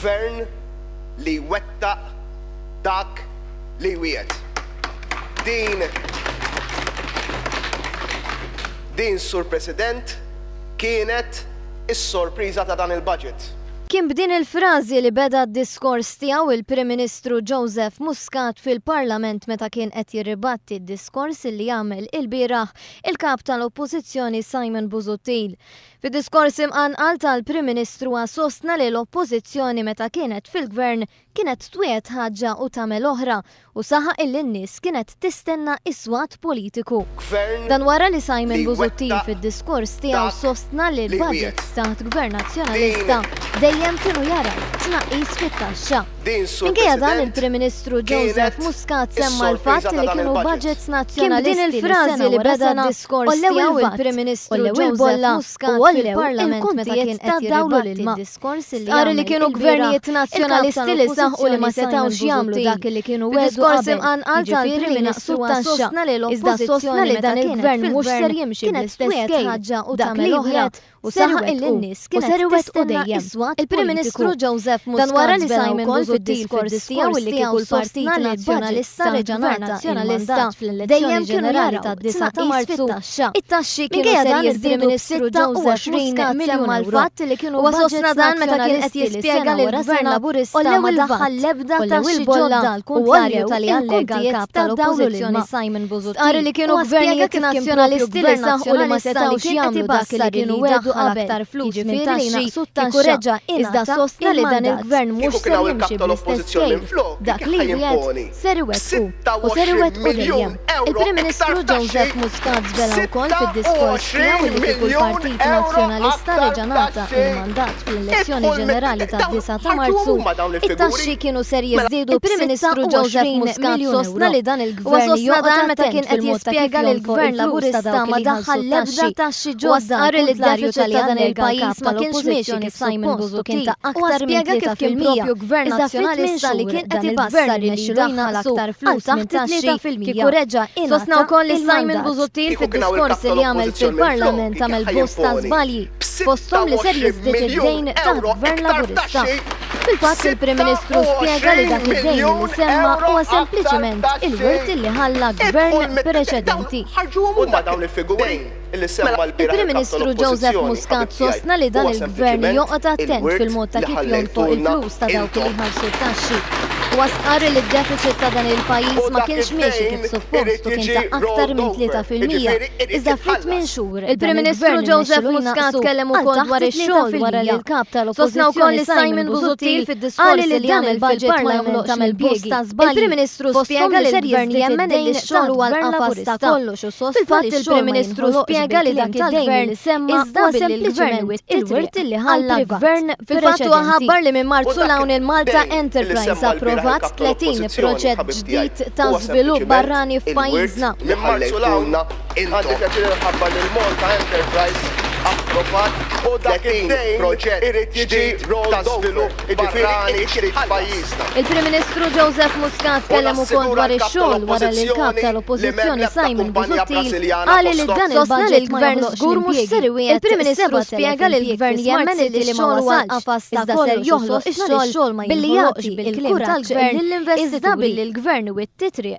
Gvern li wettaq dak li wiegħed. Din, Sur President, kienet is-sorpriża ta' dan il-budget. Kien b'din il-frażi li beda d-diskors tiegħu il-Prim Ministru Joseph Muscat fil-Parlament meta kien qed jirribatti d-diskors li jagħmel il-bieraħ il-kap tal-oppożizzjoni Simon Busuttil. Fid-diskors imqanqal tal-Prim Ministru sostna li l-oppożizzjoni meta kienet fil-Gvern kienet twiet ħaġa u tagħmel oħra u saħaq in-nies kienet tistenna iswat politiku. Dan wara li Simon Busuttil fid-diskors tiegħu sostna li l-budgets taħt Gvern Nazzjonalista dejjem kienu jaraw tnaqqis fit-taxxa. Minkejja dan il-Prim Ministru Joseph Muscat semma l-fatt li kienu budgets nazzjonalisti li frażi li beda d-diskors tiegħu il-Prim Ministru Joseph Muscat fil-Parlament meta kien qed jirribatti d-diskors li kienu gvernijiet nazzjonalisti li saħqu li ma setgħux jagħmlu dak li kienu wedu qabel tal-Prim Ministru sostna li l-oppożizzjoni li dan il-gvern mhux ser jimxi bl-istess ħaġa u tagħmel oħra u saħaq il-nies kienet tistenna iswat il-Prim Ministru Joseph Muscat li Simon Busuttil fid-diskors tiegħu sostna li Nazzjonalista Nazzjonalista fl-elezzjoni ġenerali tad-9 ta' Marzu it-taxxi kienu ser jiżdiedu b'26 miljun l-fatt li kienu sostna dan meta kien qed jispjega li l-Gvern Laburista ma daħħal l-ebda taxxi ġodda l-kontrarju tal-li allega l-kap tal-oppożizzjoni Simon Busuttil li kienu gvernijiet nazzjonalisti li saħqu li ma setgħux jagħmlu dak li kienu wedu aktar flus minn taxxi kieku reġa' iżda sostna li dan il-gvern mhux ser jimxi bl-istess kejl dak li wieħed ser iwettqu u ser iwettqu dejjem. Il-Prim Ministru Joseph Muscat żvela wkoll fid-diskors tiegħu li kieku l-Partit Nazzjonalista reġanata il-mandat fl-elezzjoni ġenerali tad-9 ta' Marzu it-taxxi kienu ser jiżdiedu il-Prim Ministru Joseph Muscat sostna li dan il-gvern joqgħod meta kien qed jispjega li l-Gvern Laburista ma daħħal l-ebda taxxi ġodda l-deficit ta' dan il-pajjiż ma kienx miexi kif Simon Busuttil ta' aktar minn 3% gvern nazzjonalista li kien qed ibassar li daħħal aktar flus minn taxxi kieku reġa' sostna wkoll li Simon Busuttil fid-diskors li jagħmel fil-Parlament għamel bosta żbalji fosthom li ser jiżdied id-dejn tal-Gvern Laburista. Fil-fatt il-Prim Ministru spjega li dak id-dejn li semma huwa sempliċement il-wirt li ħalla gvern preċedenti. Il-Prim Ministru Joseph Muscat sostna li dan il-gvern joqgħod attent fil-mod ta' kif jonfoq il-flus ta' dawk li jħallsu t-taxxi. Huwa stqarr li d-deficit ta' dan il-pajjiż ma kienx miexi kif suppost u kien ta' aktar minn 3% iżda ftit minn xhur. Il-Prim Ministru Joseph Muscat tkellem ukoll dwar ix-xogħol wara li l-kap tal-oppożizzjoni Simon Busuttil fid-diskors li jagħmel fil-Parlament tagħmel bosta żbalji. Il-Prim Ministru spjega li l-gvern jemmen li x-xogħol huwa l-qafas ta' kollox u sostna fil-fatt il-Prim Ministru spjega li dak il-gvern semma huwa sempliċement il-wirt li ħalla gvern fil-fatt ħabbar li minn Marzu hawn il-Malta Enterprise approvat 30 proġett ġdid ta' żvilupp barrani f'pajjiżna. Minn Marzu hawn għandi pjaċir ħabbar li l-Malta Enterprise approvat u dak il-proġett irid jiġi ta' żvilupp barrani f'pajjiżna. Il-Prim Ministru Joseph Muscat kellem ukoll dwar ix-xogħol wara li l-kap tal-oppożizzjoni Simon Busuttil qal li dan il-budget gvern żgur mhux ser iwieħed. Il-Prim Ministru spjega li l-gvern jemmen li l-xogħol huwa qafas ta' kollox joħloq ix-xogħol billi jagħti il-kliem tal-gvern lill-investituri billi l-gvern u t-titriq